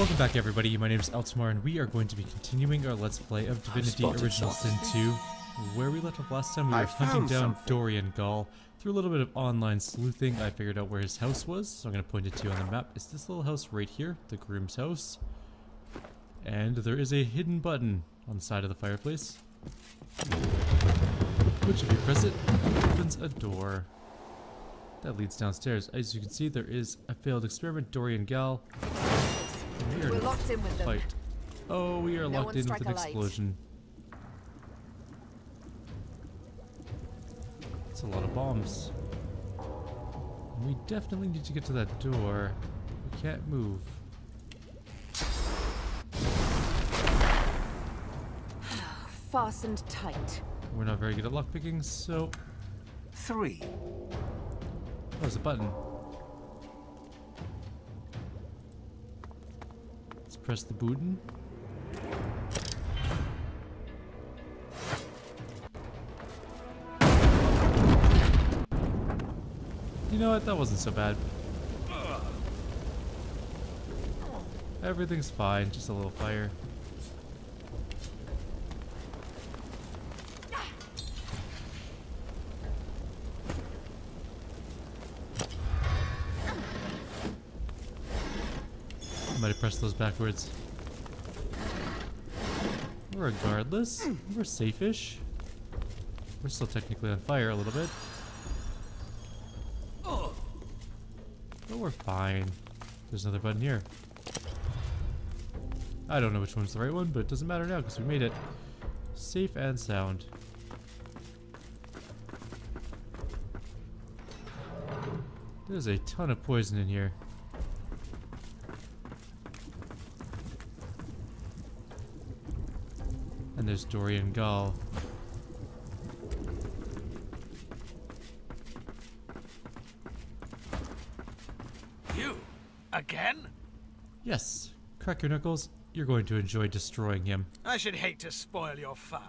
Welcome back everybody, my name is Eltimar and we are going to be continuing our Let's Play of Divinity Original Sin 2. Where we left off last time, we were hunting down Dorian Gall. Through a little bit of online sleuthing, I figured out where his house was, so I'm going to point it to you on the map. It's this little house right here, the Groom's house. And there is a hidden button on the side of the fireplace, which if you press it, opens a door that leads downstairs. As you can see, there is a failed experiment, Dorian Gall. We're locked in with them. Fight. Oh, we are locked in with an explosion. That's a lot of bombs. And we definitely need to get to that door. We can't move. Fastened tight. We're not very good at lockpicking, so... 3. Oh, there's a button. Let's press the button. You know what? That wasn't so bad. Everything's fine, just a little fire. Might have pressed those backwards. Regardless, we're safe-ish. We're still technically on fire a little bit. But we're fine. There's another button here. I don't know which one's the right one, but it doesn't matter now because we made it. Safe and sound. There's a ton of poison in here. And there's Dorian Gall. You? Again? Yes. Crack your knuckles. You're going to enjoy destroying him. I should hate to spoil your fun,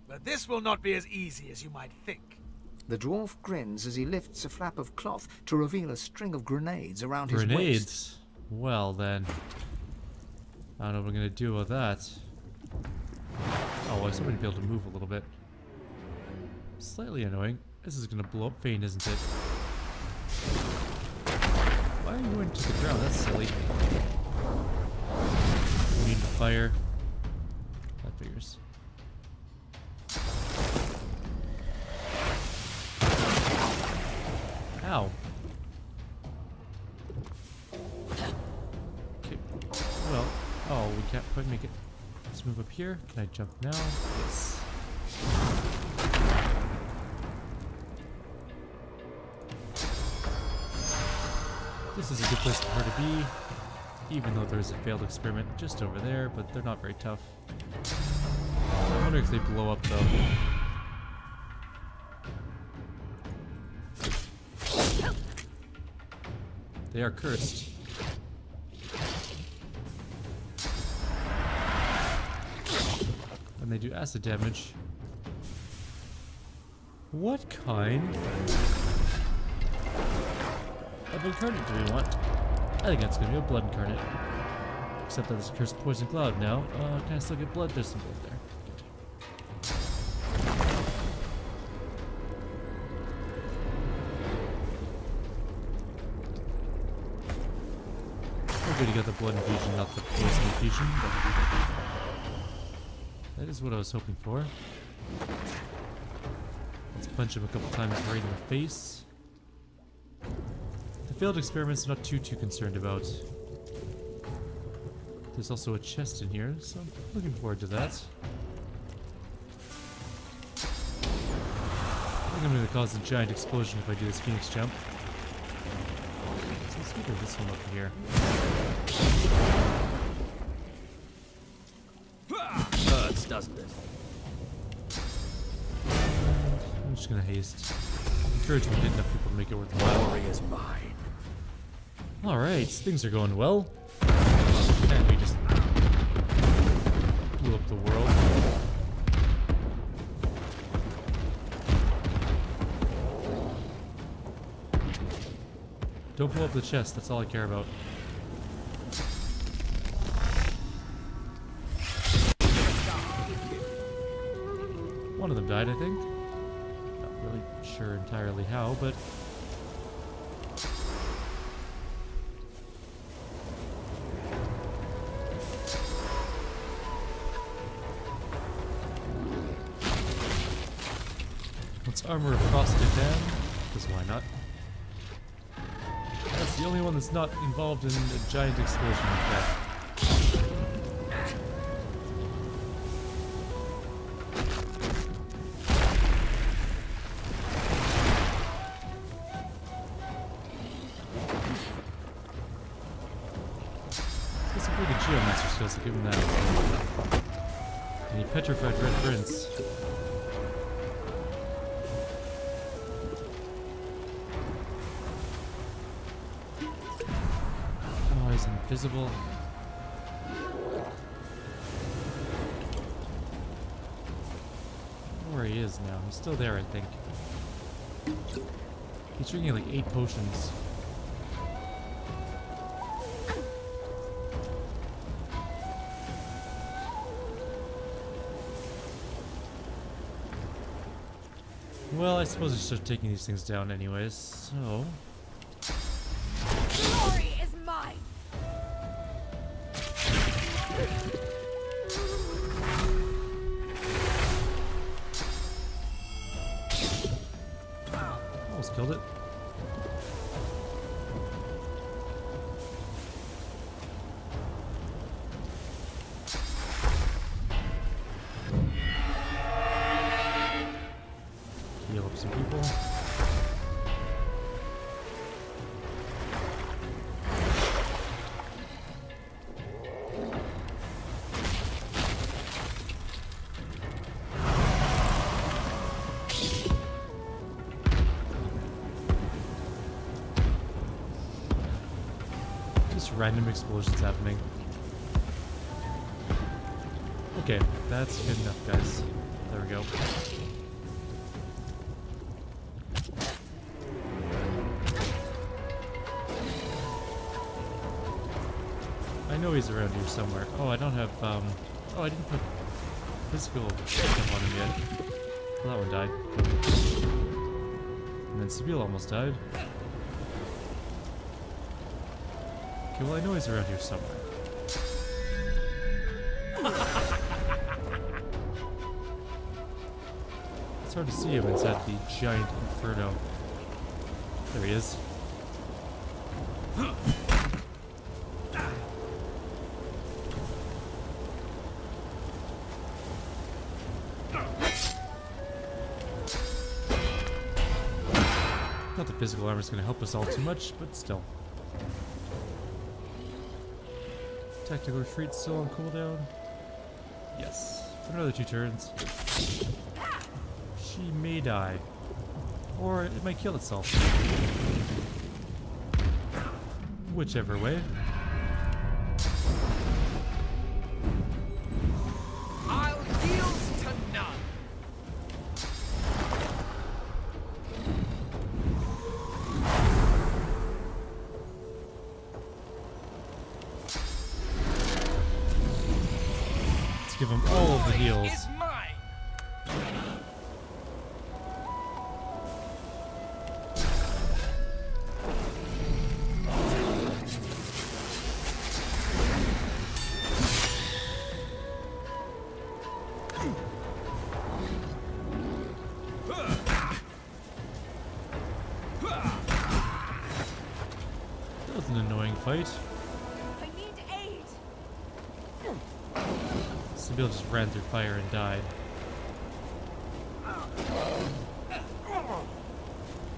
but this will not be as easy as you might think. The dwarf grins as he lifts a flap of cloth to reveal a string of grenades around his waist. Grenades? Well then. I don't know what I'm gonna do about that. Oh, I somebody be able to move a little bit. Slightly annoying. This is gonna blow up Fane, isn't it? Why are you going to the ground? That's silly. We need the fire. That figures. Ow. Okay. Well, oh, we can't quite make it. Let's move up here. Can I jump now? Yes. This is a good place for her to be, even though there's a failed experiment just over there, but they're not very tough. I wonder if they blow up though. They are cursed. And they do acid damage. What kind of incarnate do we want? I think that's gonna be a blood incarnate. Except that there's a cursed poison cloud now. Can I still get blood? There's some blood there. Good. Good to get the blood infusion, not the poison infusion. That is what I was hoping for. Let's punch him a couple times right in the face. The failed experiments I'm not too concerned about. There's also a chest in here, so I'm looking forward to that. I think I'm going to cause a giant explosion if I do this Phoenix jump. So let's get rid of this one over here. Hurts, doesn't it? I'm just gonna haste. Encourage me to get enough people to make it worthwhile. Glory is mine. Alright, things are going well. And we just blew up the world. Don't blow up the chest, that's all I care about. One of them died, I think. Not really sure entirely how, but... Let's armor a frosted dam, because why not? That's the only one that's not involved in a giant explosion like that. Let's get some pretty good geomancer skills to give him that. And he petrified Red Prince. Invisible. I don't know where he is now. He's still there, I think. He's drinking like 8 potions. Well, I suppose I should start taking these things down anyways, so... Glory is mine! Almost killed it. Heal up some people. Random explosions happening. Okay, that's good enough, guys. There we go. I know he's around here somewhere. Oh, I don't have, oh, I didn't put physical stuff on him yet. Well, that one died. And then Sabile almost died. Okay, well, I know he's around here somewhere. It's hard to see him inside the giant inferno. There he is. Not the physical armor is going to help us all too much, but still. Tactical retreat still on cooldown? Yes. For another 2 turns. She may die. Or it might kill itself. Whichever way. I'll yield to none. Give him all of the heals. Is mine. That was an annoying fight. I need aid! Sabile just ran through fire and died.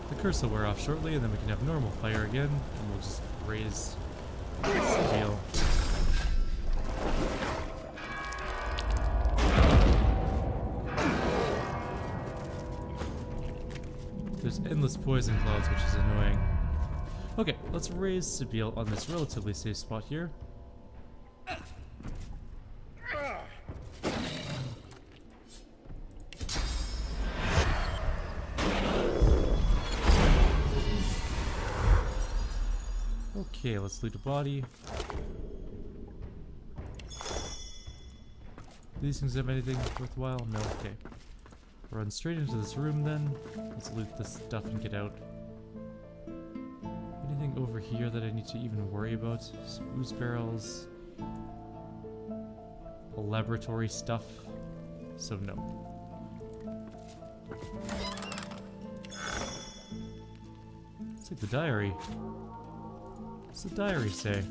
The curse will wear off shortly, and then we can have normal fire again, and we'll just raise Sabile. There's endless poison clouds, which is annoying. Okay, let's raise Sabile on this relatively safe spot here. Okay, let's loot a body. Do these things have anything worthwhile? No, okay. Run straight into this room then. Let's loot this stuff and get out. Anything over here that I need to even worry about? Some booze barrels. Laboratory stuff. So no. It's like the diary. What's the diary say?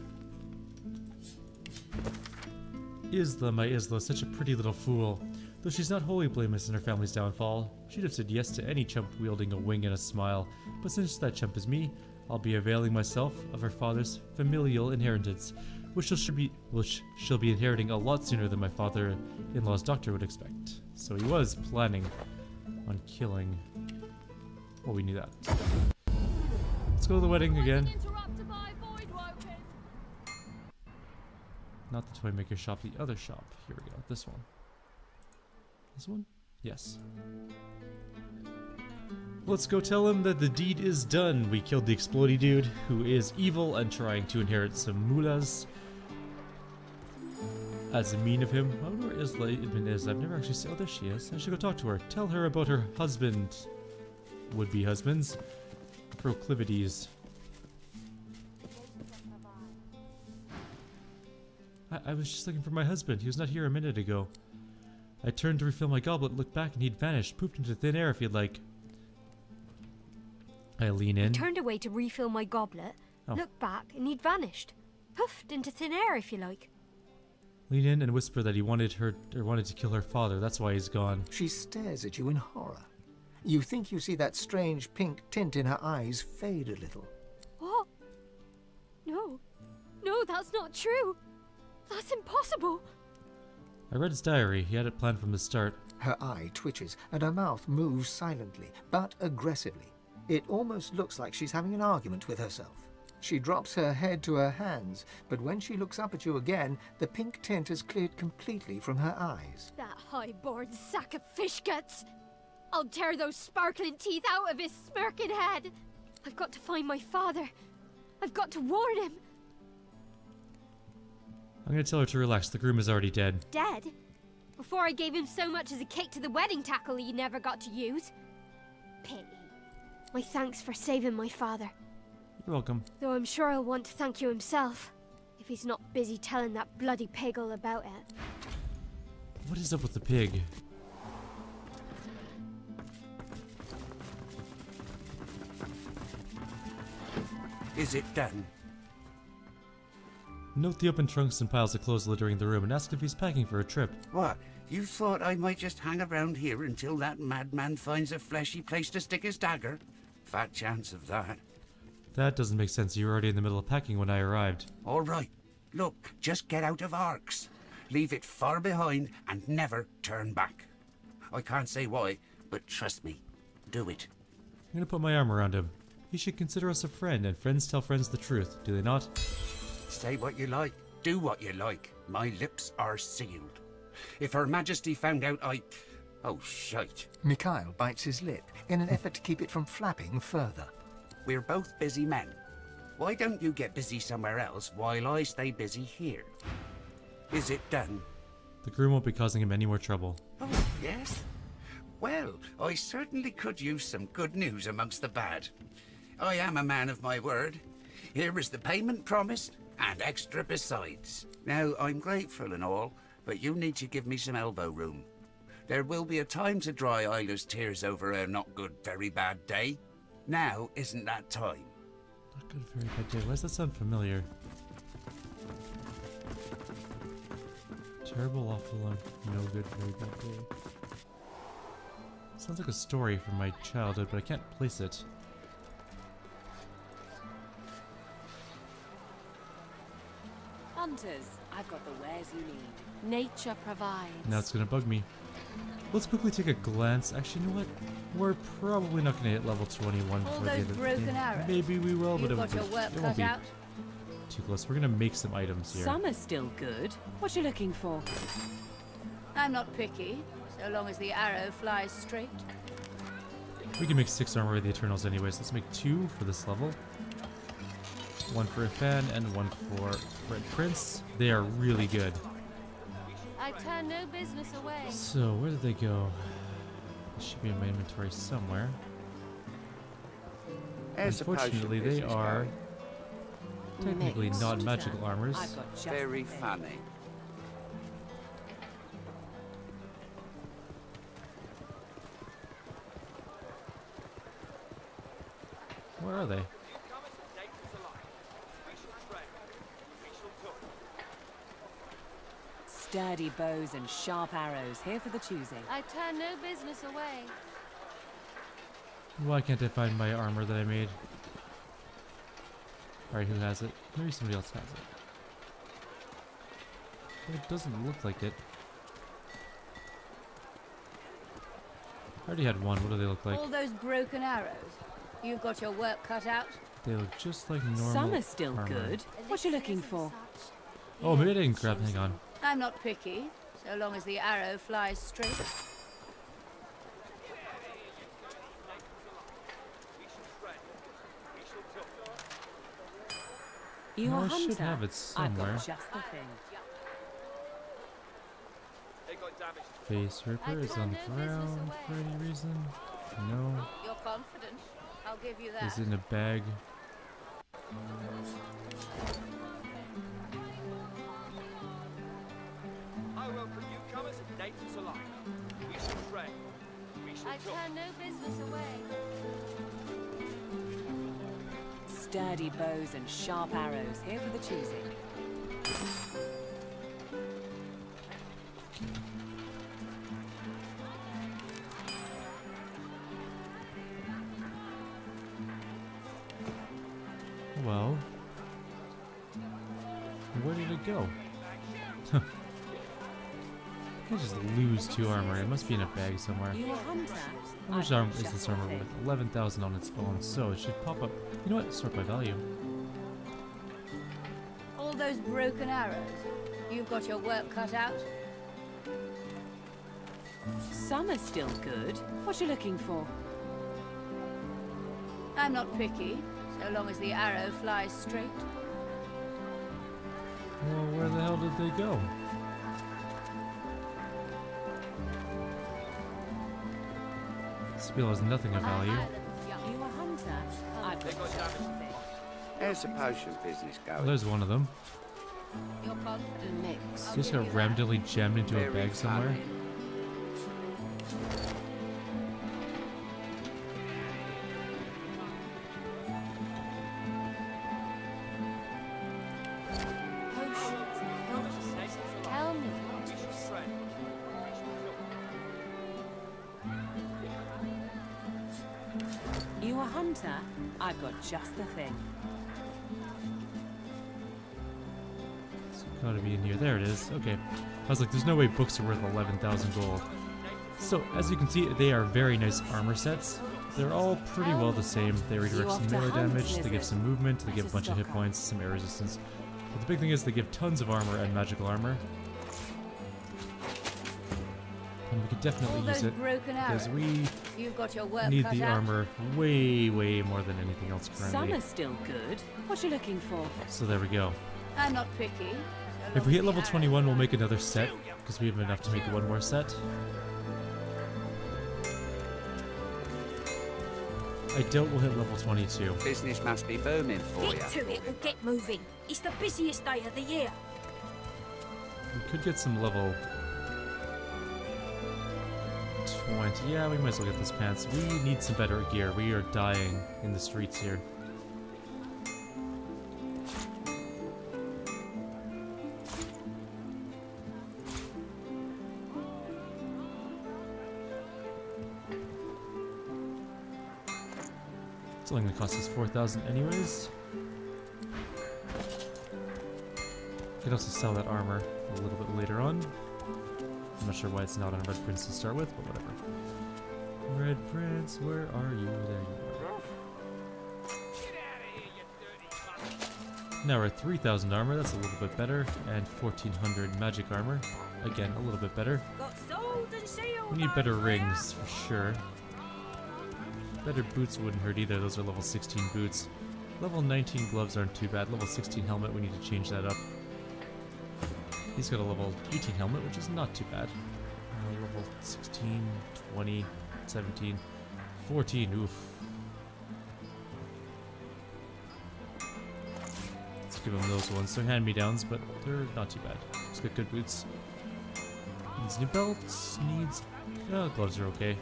Isla, my Isla, such a pretty little fool. Though she's not wholly blameless in her family's downfall, she'd have said yes to any chump wielding a wing and a smile. But since that chump is me, I'll be availing myself of her father's familial inheritance, which she'll be inheriting a lot sooner than my father-in-law's doctor would expect. So he was planning on killing. Well, we knew that. Let's go to the wedding again. Not the toy maker shop, the other shop. Here we go, this one. This one? Yes. Let's go tell him that the deed is done. We killed the explodey dude, who is evil and trying to inherit some mullahs. As a mean of him. I wonder where Isla even is. I've never actually seen. Oh, there she is. I should go talk to her. Tell her about her husband. Would-be husband's proclivities. I was just looking for my husband. He was not here a minute ago. I turned to refill my goblet, looked back, and he'd vanished, poofed into thin air if you'd like. I lean in. I turned away to refill my goblet, looked back, and he'd vanished. Poofed into thin air if you like. Lean in and whisper that he wanted to kill her father. That's why he's gone. She stares at you in horror. You think you see that strange pink tint in her eyes fade a little. What? No. No, that's not true. That's impossible. I read his diary. He had it planned from the start. Her eye twitches and her mouth moves silently, but aggressively. It almost looks like she's having an argument with herself. She drops her head to her hands, but when she looks up at you again, the pink tint has cleared completely from her eyes. That high-born sack of fish guts! I'll tear those sparkling teeth out of his smirking head! I've got to find my father. I've got to warn him. I'm gonna tell her to relax. The groom is already dead. Dead? Before I gave him so much as a kick to the wedding tackle he never got to use. Pity. My thanks for saving my father. You're welcome. Though I'm sure he'll want to thank you himself, if he's not busy telling that bloody pig all about it. What is up with the pig? Is it done? Note the open trunks and piles of clothes littering the room and ask if he's packing for a trip. What? You thought I might just hang around here until that madman finds a fleshy place to stick his dagger? Fat chance of that. That doesn't make sense. You were already in the middle of packing when I arrived. All right. Look, just get out of Arks. Leave it far behind and never turn back. I can't say why, but trust me. Do it. I'm gonna put my arm around him. He should consider us a friend, and friends tell friends the truth, do they not? Say what you like. Do what you like. My lips are sealed. If Her Majesty found out Oh, shite. Mikhail bites his lip in an effort to keep it from flapping further. We're both busy men. Why don't you get busy somewhere else while I stay busy here? Is it done? The groom won't be causing him any more trouble. Oh, yes? Well, I certainly could use some good news amongst the bad. I am a man of my word. Here is the payment promised, and extra besides. Now, I'm grateful and all, but you need to give me some elbow room. There will be a time to dry Isla's tears over a not good, very bad day. Now isn't that time. Not good, very bad day. Why does that sound familiar? Terrible, awful, no good, very bad day. Sounds like a story from my childhood, but I can't place it. Hunters, I've got the wares you need. Nature provides. Now it's gonna bug me. Let's quickly take a glance. Actually, you know what? We're probably not gonna hit level 21 All before the those end of the broken game. arrows. Maybe we will, but You've it got your won't work be, it won't cut be out. too close. We're gonna make some items here. Some are still good. What you looking for? I'm not picky, so long as the arrow flies straight. We can make 6 armor of the Eternals anyways. Let's make 2 for this level. 1 for Ifan and 1 for Red Prince. They are really good. I turn no business away. So, where did they go? This should be in my inventory somewhere. There's a potion Unfortunately, they business are going. technically not magical armors. I've got just Very the thing. funny. Where are they? Sturdy bows and sharp arrows, here for the choosing. I turn no business away. Why can't I find my armor that I made? Alright, who has it? Maybe somebody else has it. But it doesn't look like it. I already had one. What do they look like? All those broken arrows. You've got your work cut out. They look just like normal Some are still armor. good. What you looking for? Oh, maybe I didn't grab. Hang on. I'm not picky, so long as the arrow flies straight. You No, a I hunter? should have it I've somewhere. got just the thing. Face Ripper is on the ground for any reason. No. You're confident. I'll give you that. Is in a bag. I welcome newcomers and natives alike. We shall trade. We shall I talk. turn no business away. Sturdy bows and sharp arrows, here for the choosing. Well, where did it go? I just lose 2 armor. It must be in a bag somewhere. You a hunter? How much armor is this armor worth? 11,000 on its own, so it should pop up. You know what? Sort by value. All those broken arrows. You've got your work cut out. Some are still good. What you looking for? I'm not picky, so long as the arrow flies straight. Well, where the hell did they go? Spiel has nothing of value. You a hunter? I've got just the thing. There's a potion business Well, going. there's one of them. You're confident. Mix. Just got randomly jammed into a Very bag somewhere. funny. Tell me. We shall trade. We shall talk. You a hunter? I've got just the thing. It's gotta be in here. There it is. Okay. I was like, there's no way books are worth 11,000 gold. So, as you can see, they are very nice armor sets. They're all pretty well the same. They redirect some melee damage, they give some movement, they give a bunch of hit points, some air resistance. But the big thing is they give tons of armor and magical armor. And we could definitely use it, broken because arrows. we You've got your work need cut the out. armor way, way more than anything else Some currently. are still good. What you looking for? So there we go. I'm not picky. If we hit level 21, we'll make another set, because we have enough to make one more set. I doubt we'll hit level 22. Business must be booming for you. Get to it and get moving. It's the busiest day of the year. We could get some level 20. Yeah, we might as well get this pants. We need some better gear. We are dying in the streets here. It's only going to cost us 4,000 anyways. Could also sell that armor a little bit later on. I'm not sure why it's not on Red Prince to start with, but whatever. Red Prince, where are you? There you are. Now we're at 3,000 armor, that's a little bit better, and 1,400 magic armor. Again, a little bit better. Got sold and sealed. We need better rings, for sure. Better boots wouldn't hurt either, those are level 16 boots. Level 19 gloves aren't too bad. Level 16 helmet, we need to change that up. He's got a level 18 helmet, which is not too bad. Level 16, 20. 17, 14, oof. Let's give them those ones. They're hand-me-downs, but they're not too bad. Just got good boots. Needs new belts, needs... Oh, gloves are okay.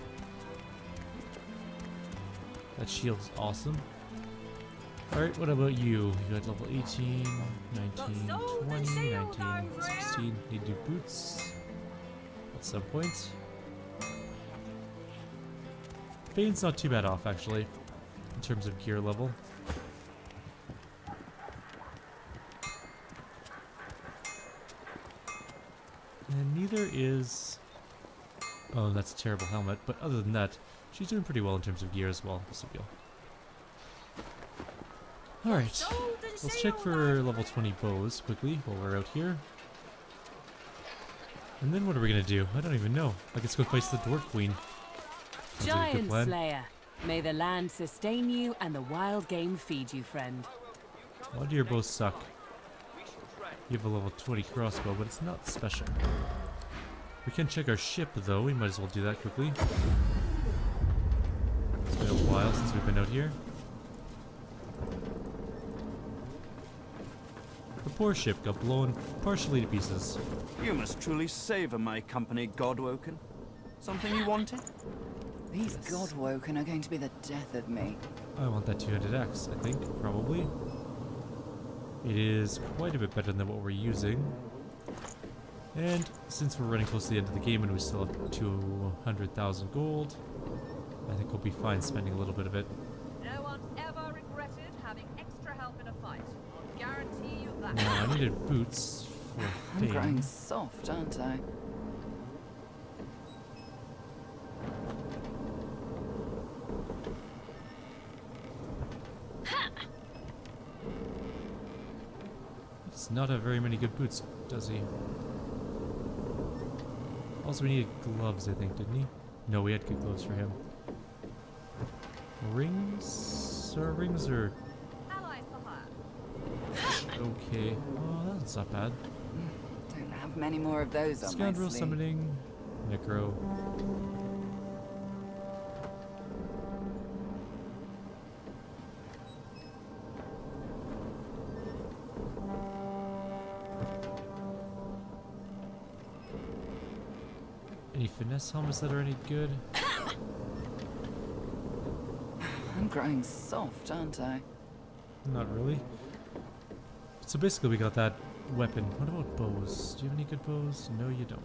That shield's awesome. Alright, what about you? You got level 18, 19, 20, 19, 16. Need new boots at some point. Fane's not too bad off, actually, in terms of gear level. And neither is... Oh, that's a terrible helmet, but other than that, she's doing pretty well in terms of gear as well. So go. Alright, let's check for level 20 bows quickly while we're out here. And then what are we gonna do? I don't even know. I guess go fight the Dwarf Queen. Giant Slayer, may the land sustain you and the wild game feed you, friend. Why do your bows suck? You have a level 20 crossbow, but it's not special. We can check our ship though, we might as well do that quickly. It's been a while since we've been out here. The poor ship got blown partially to pieces. You must truly savor my company, Godwoken. Something you wanted? These Godwoken are going to be the death of me. I want that 200X, I think, probably. It is quite a bit better than what we're using. And since we're running close to the end of the game and we still have 200,000 gold, I think we'll be fine spending a little bit of it. No one's ever regretted having extra help in a fight. I'll guarantee you that. Now, I needed boots for I'm Fane. growing soft, aren't I? He does not have very many good boots, does he? Also, we needed gloves, I think, didn't he? No, we had good gloves for him. Rings? Our rings are... okay. Oh, that's not bad. Don't have many more of those on my Scoundrel sleeve. summoning. Necro. Any finesse helmets that are any good? I'm growing soft, aren't I? Not really. So basically we got that weapon. What about bows? Do you have any good bows? No, you don't.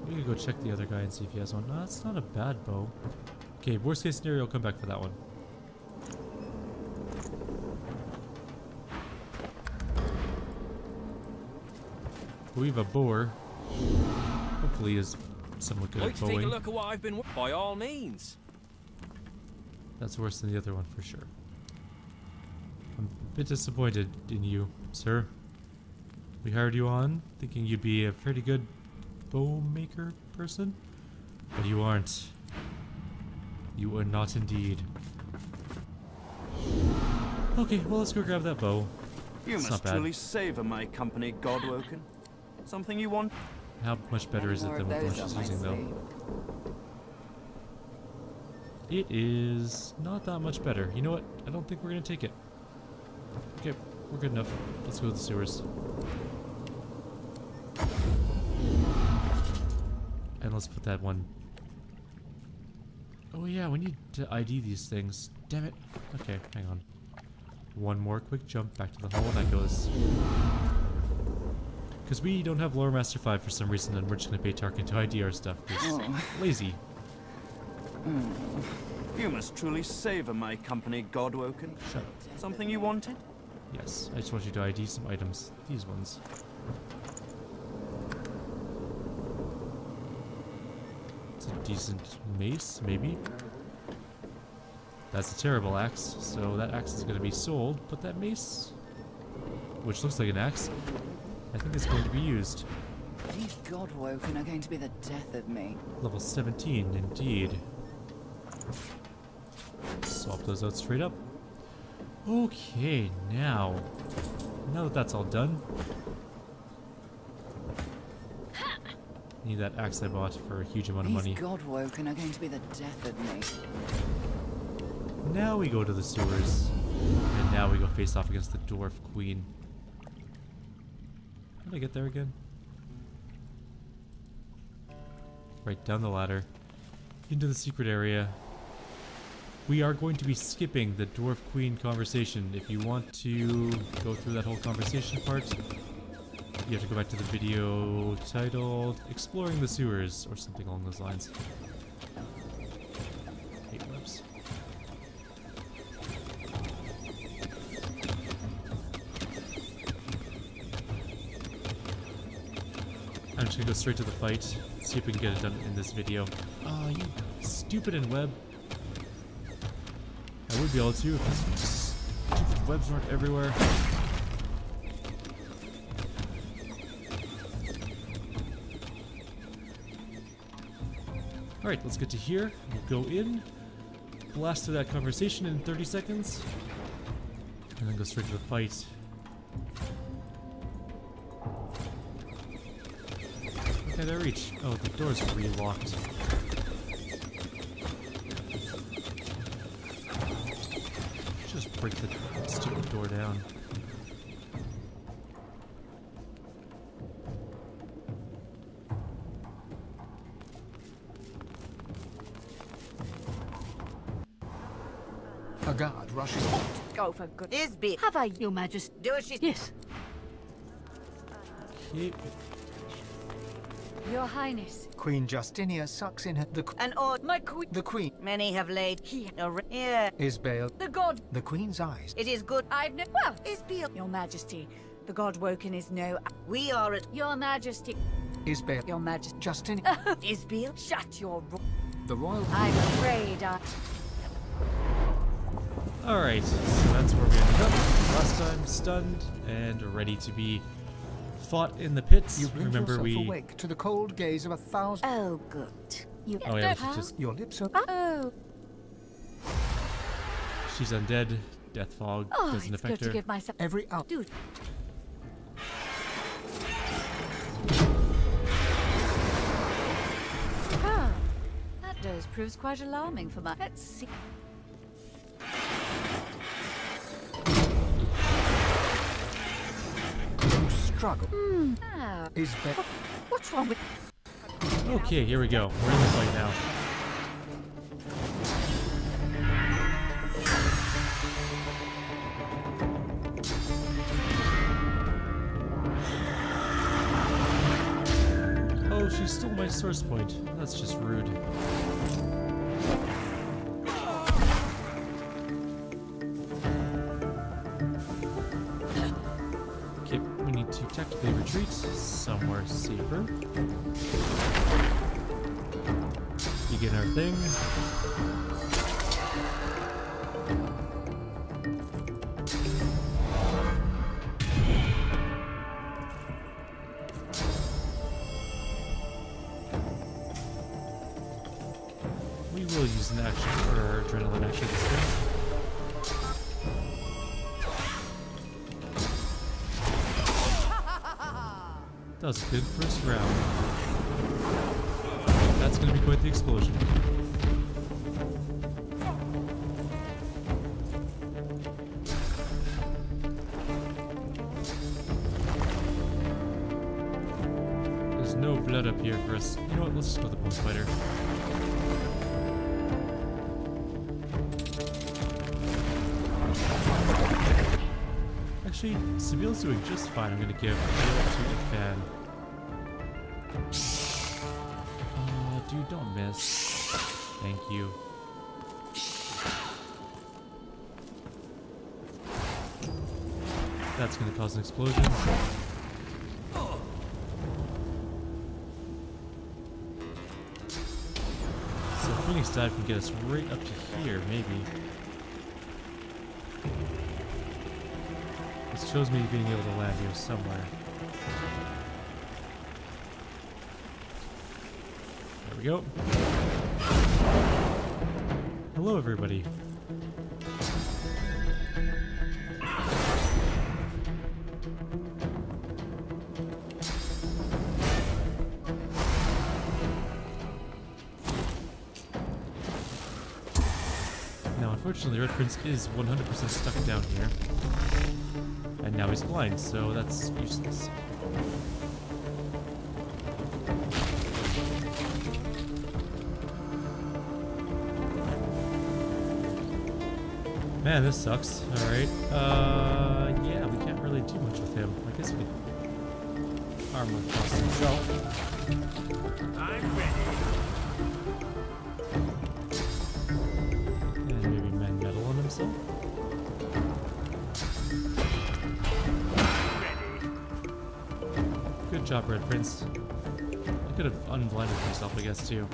We could go check the other guy and see if he has one. No, that's not a bad bow. Okay, worst case scenario, I'll come back for that one. We have a boar. Hopefully is somewhat good Like at to take a bowing. look at what I've been by all means. That's worse than the other one for sure. I'm a bit disappointed in you, sir. We hired you on thinking you'd be a pretty good bow maker person, but you aren't. You are not indeed. Okay, well let's go grab that bow. You It's must not bad. truly savor my company, Godwoken. Something you want? How much better is it than what she's using though? It is not that much better. You know what? I don't think we're gonna take it. Okay, we're good enough. Let's go to the sewers. And let's put that one. Oh yeah, we need to ID these things. Damn it. Okay, hang on. One more quick jump back to the hole. That goes. Because we don't have Lore Master 5 for some reason, and we're just gonna pay Tarkin to ID our stuff. Because lazy. You must truly savor my company, Godwoken. Shut up. Something you wanted? Yes, I just want you to ID some items. These ones. It's a decent mace, maybe. That's a terrible axe, so that axe is going to be sold, but that mace, which looks like an axe, I think is going to be used. These Godwoken are going to be the death of me. Level 17, indeed. Swap those out straight up. Okay, now that that's all done, Need that axe I bought for a huge amount of money. These God-woken are going to be the death of me. Now we go to the sewers. And now we go face off against the dwarf queen. How did I get there again? Right down the ladder. Into the secret area. We are going to be skipping the dwarf queen conversation. If you want to go through that whole conversation part, you have to go back to the video titled Exploring the Sewers or something along those lines. Hey, whoops. I'm just gonna go straight to the fight, see if we can get it done in this video. Oh, you stupid and web. I would be able to if these stupid webs weren't everywhere. Alright, let's get to here. We'll go in, blast through that conversation in 30 seconds, and then go straight to the fight. What can I reach? Oh, the door's re-locked. Just break the stupid door down. A guard rushes on. Go for good. Is be. Have I, Your Majesty? Do as she. Yes. Keep. Your Highness. Queen Justinia sucks in her My queen. The queen. Many have laid here. Isbale. The god. The queen's eyes. It is good. Well, Isbale. Your Majesty. The god woken is no. We are at. Your Majesty. Isbale. Your Majesty. Justinia. Isbale. Shut your. The royal. I'm afraid Alright, so that's where we ended up. Last time, stunned and ready to be fought in the pits. You blink Remember yourself awake to the cold gaze of 1,000. Oh, good. You. Oh yeah, we should just. Your lips are. Oh. She's undead. Death fog doesn't It's affect good her. to give myself. Every hour. Dude. Ah, that dose proves quite alarming for my. Let's see. You struggle. Ah. Isbale. What's wrong with? Okay, here we go. We're in the fight now. Oh, she stole my source point. That's just rude. Okay, we need to tactically retreat somewhere safer. Begin our thing. We will use an action or adrenaline action this time. That was a good first round. That's gonna be quite the explosion. There's no blood up here for us. You know what, let's just go with the bone spider. Actually, Sabile's doing just fine. I'm gonna give Sabil to the fan. Dude, don't miss. Thank you. That's gonna cause an explosion. So Phoenix Dive can get us right up to here, maybe. This shows me being able to land here somewhere. There we go. Hello, everybody. Unfortunately, Red Prince is 100% stuck down here. And now he's blind, so that's useless. Man, this sucks. Alright. Yeah, we can't really do much with him. I guess we could armor cross himself. I'm ready. And maybe man metal on himself. Good job, Red Prince. I could have unblinded myself, I guess, too.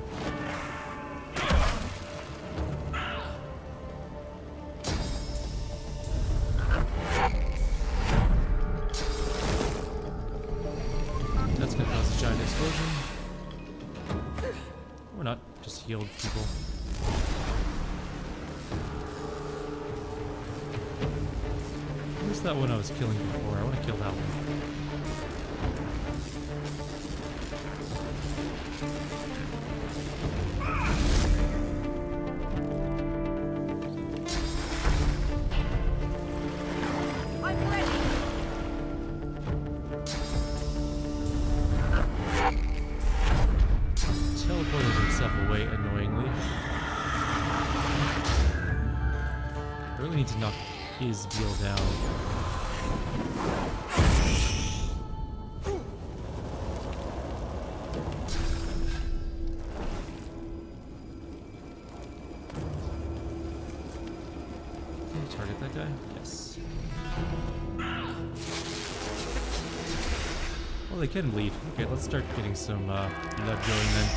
That's gonna cause a giant explosion. Or not, just healed people. Where's that one I was killing before? I want to kill that one. To knock his deal down. Can you target that guy? Yes. Well, they can bleed. Okay, let's start getting some blood going then.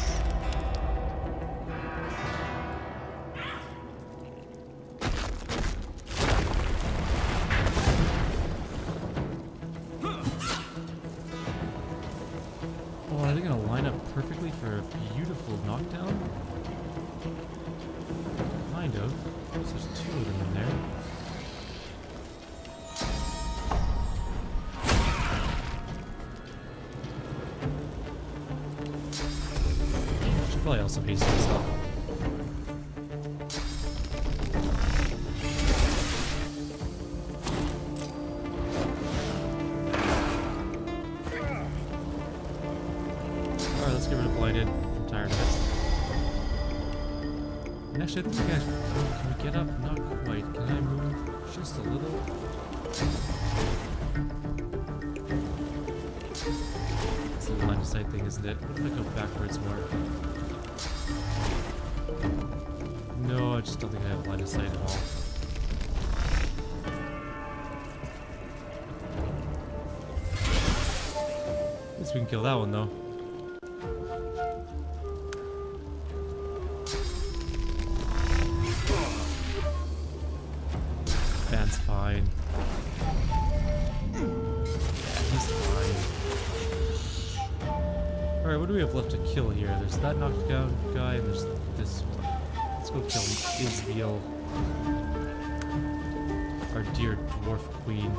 Perfectly for a beautiful knockdown? Kind of. Because there's two of them in there. Should probably also haste himself. Let's get rid of Blighted. I'm tired of it. And actually, I think we can we get up? Not quite. Can I move just a little? It's a line of sight thing, isn't it? What if I go backwards more? No, I just don't think I have line of sight at all. At least we can kill that one, though. Van's fine. Yeah, he's fine. Alright, what do we have left to kill here? There's that knocked down guy, and there's this one. Let's go kill Isbiel. Our dear dwarf queen.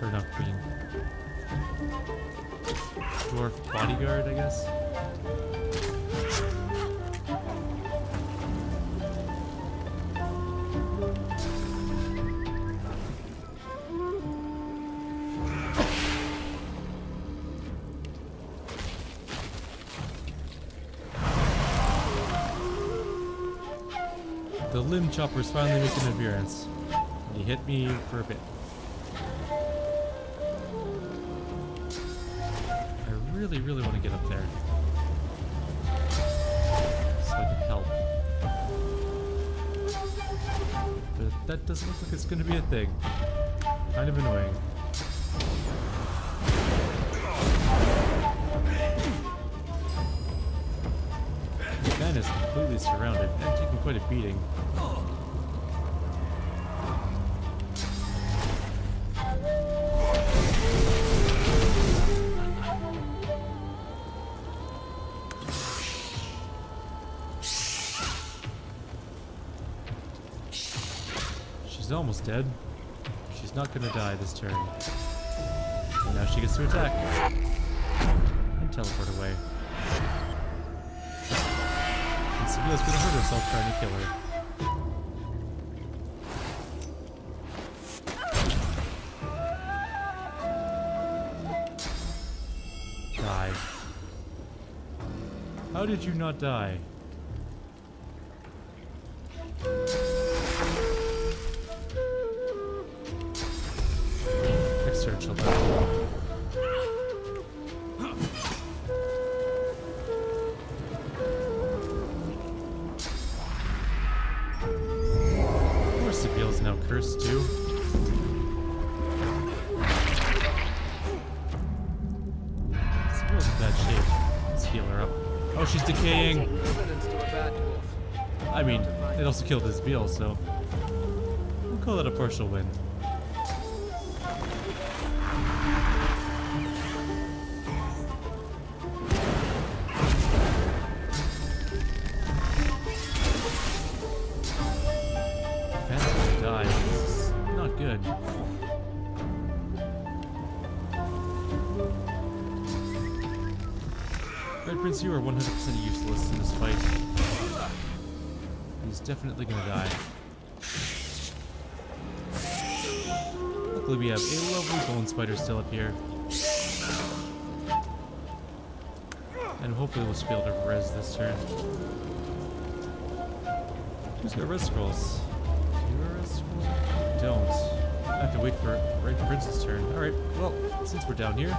Or not queen. Dwarf bodyguard, I guess? The limb chopper's finally making an appearance. And he hit me for a bit. I really, really want to get up there. So I can help. But that doesn't look like it's going to be a thing. Kind of annoying. Man is completely surrounded and taking quite a beating. She's almost dead. She's not gonna die this turn. And now she gets to attack. And teleport away. Sabia's gonna hurt herself trying to kill her. How did you not die? Search a level. Of course, Sabiel's now cursed too. Sabiel's in bad shape. Let's heal her up. Oh, she's decaying. I mean, it also killed his Sabiel, so we'll call it a partial win. Red Prince, you are 100% useless in this fight. He's definitely gonna die. Luckily we have a lovely bone spider still up here. And hopefully we'll just be able to res this turn. Who's got res scrolls? Do you have a res scroll? I don't. I have to wait for Red Prince's turn. Alright, well, since we're down here,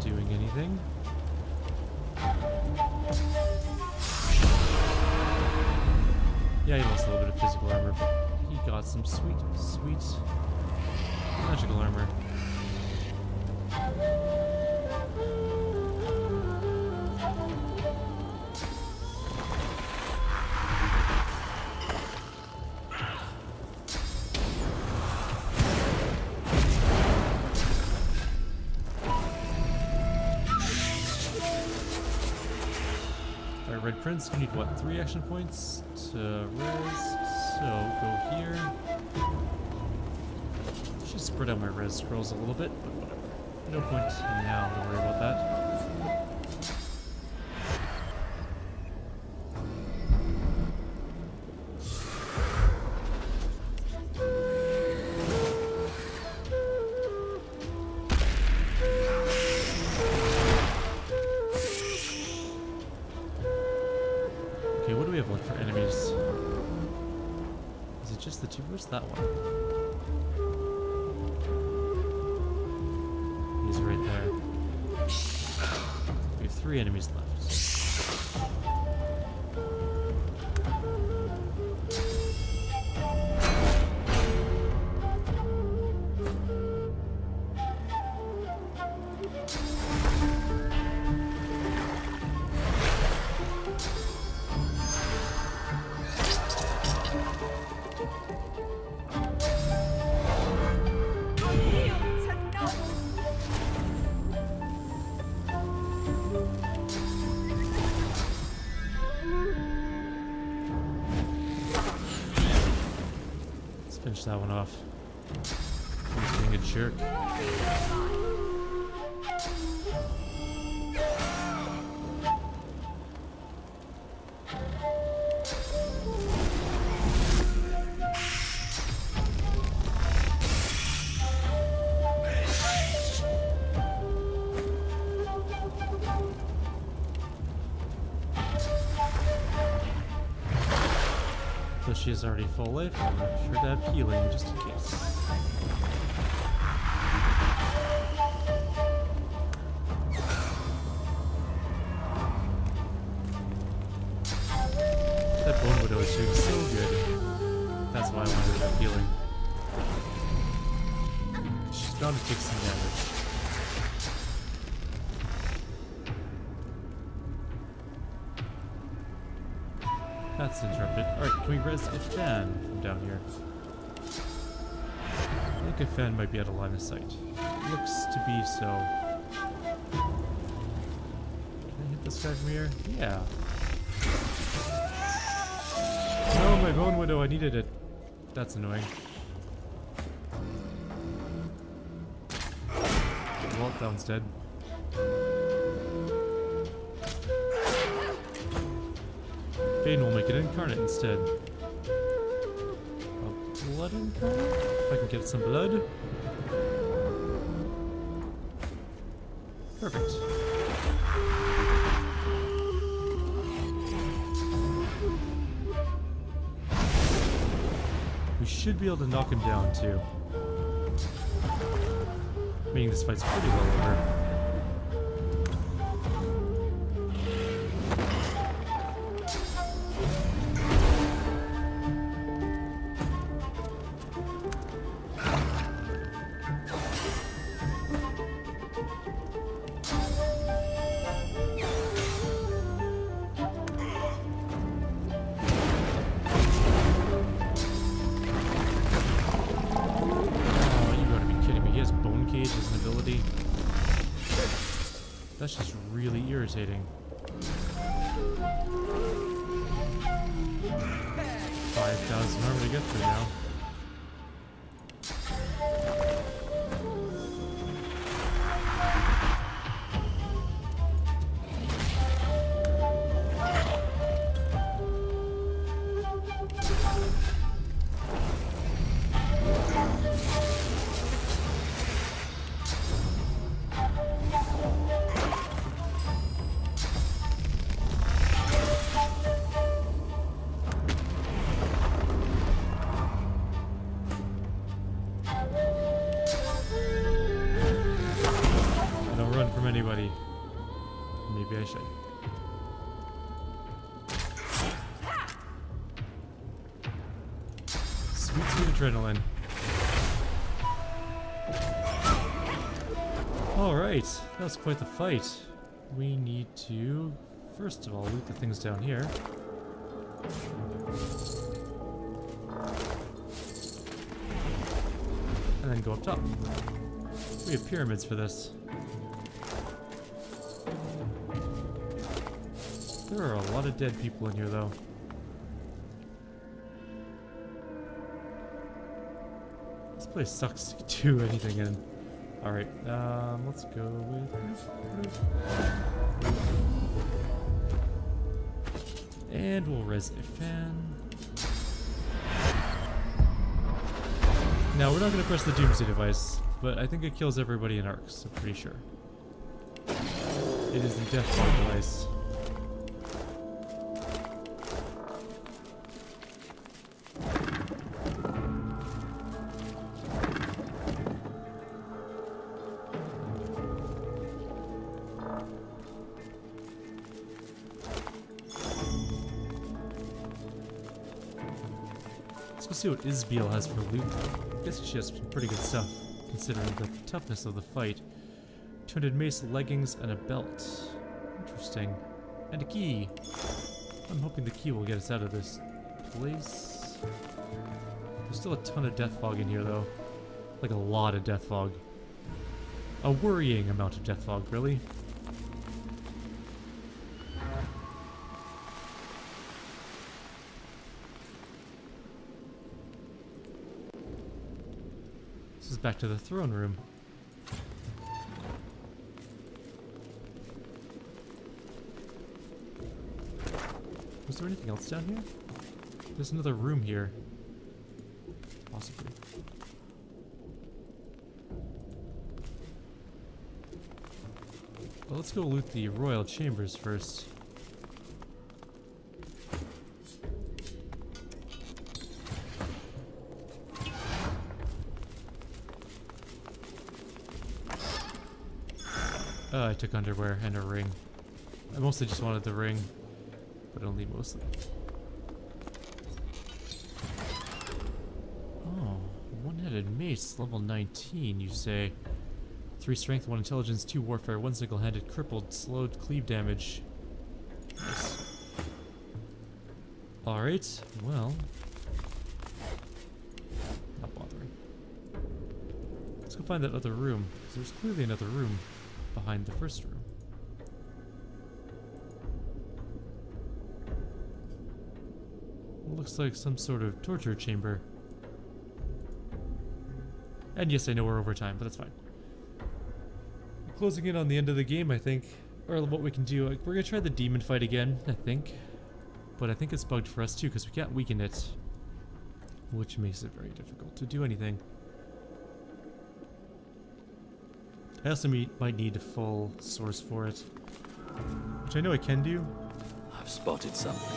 doing anything. Yeah, he lost a little bit of physical armor, but he got some sweet, sweet magical armor. Red Prince, you need what, 3 action points to res, so go here. Should spread out my res scrolls a little bit, but whatever. No point now to worry about that. What do we have left for enemies? Is it just the two? Where's that one? He's right there. We have 3 enemies left. Finish that one off. He's being a jerk. So she is already full life. I'm not sure to have healing just in case. That Bone Widow is doing so good. That's why I wanted to have healing. She's bound to take some damage. That's interrupted. Alright, can we res a fan from down here? I think a fan might be out of line of sight. Looks to be so. Can I hit this guy from here? Yeah. No, my Bone Widow, I needed it. That's annoying. Well, that one's dead. Bane will make it incarnate instead. A blood incarnate? If I can get some blood. Perfect. We should be able to knock him down too. Meaning this fight's pretty well over. That's just really irritating. 5,000 armor to get through now. Anybody. Maybe I should. Sweet, sweet adrenaline. Alright, that was quite the fight. We need to, first of all, loot the things down here. And then go up top. We have pyramids for this. There are a lot of dead people in here, though. This place sucks to do anything in. Alright, let's go with... And we'll res a fan. Now, we're not going to press the Doomsday device, but I think it kills everybody in arcs, I'm pretty sure. It is the Deathfog device. Let's see what Isbiel has for loot. I guess she has some pretty good stuff, considering the toughness of the fight. 200 mace, leggings, and a belt. Interesting. And a key. I'm hoping the key will get us out of this place. There's still a ton of death fog in here, though. Like a lot of death fog. A worrying amount of death fog, really. This is back to the throne room. Was there anything else down here? There's another room here. Possibly. Well, let's go loot the royal chambers first. I took underwear and a ring. I mostly just wanted the ring, but only mostly. Oh, one-headed mace, level 19, you say. 3 strength, 1 intelligence, 2 warfare, 1 single-handed, crippled, slowed, cleave damage. Nice. Alright, well. Not bothering. Let's go find that other room, because there's clearly another room behind the first room. It looks like some sort of torture chamber. And yes, I know we're over time, but that's fine. We're closing in on the end of the game, I think. Or what we can do, like, we're gonna try the demon fight again, I think. But I think it's bugged for us too, because we can't weaken it. Which makes it very difficult to do anything. I also might need a full source for it, which I know I can do. I've spotted something.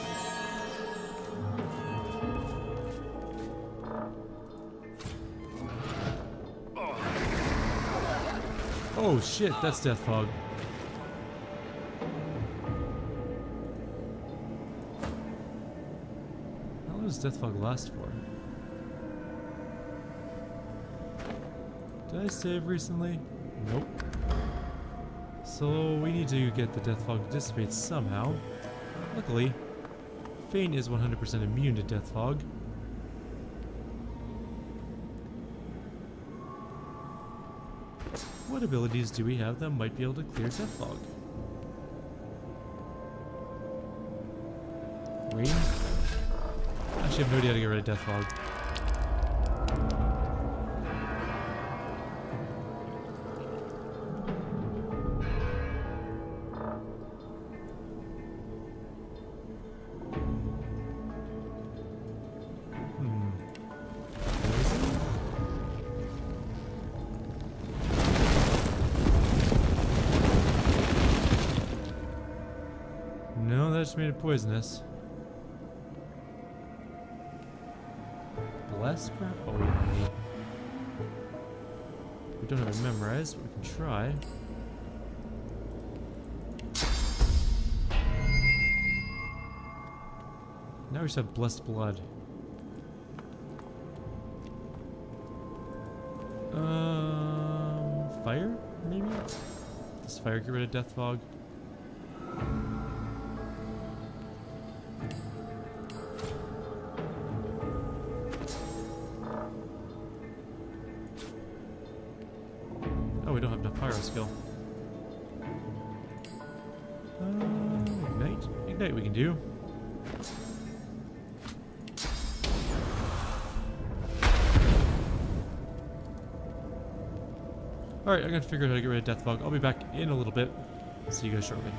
Oh shit, that's Death Fog. How long does Death Fog last for? Did I save recently? Nope. So we need to get the Death Fog to dissipate somehow. Luckily, Fane is 100% immune to Death Fog. What abilities do we have that might be able to clear Death Fog? Rain? Actually, I have no idea how to get rid of Death Fog. No, that just made it poisonous. Bless crap? Oh, yeah. We don't have it memorized, but we can try. Now we just have Blessed Blood. Fire? Maybe? Does fire get rid of Death Fog? Oh, we don't have enough pyro skill. Ignite? Ignite we can do. Alright, I'm gonna figure out how to get rid of Death Fog. I'll be back in a little bit. See you guys shortly.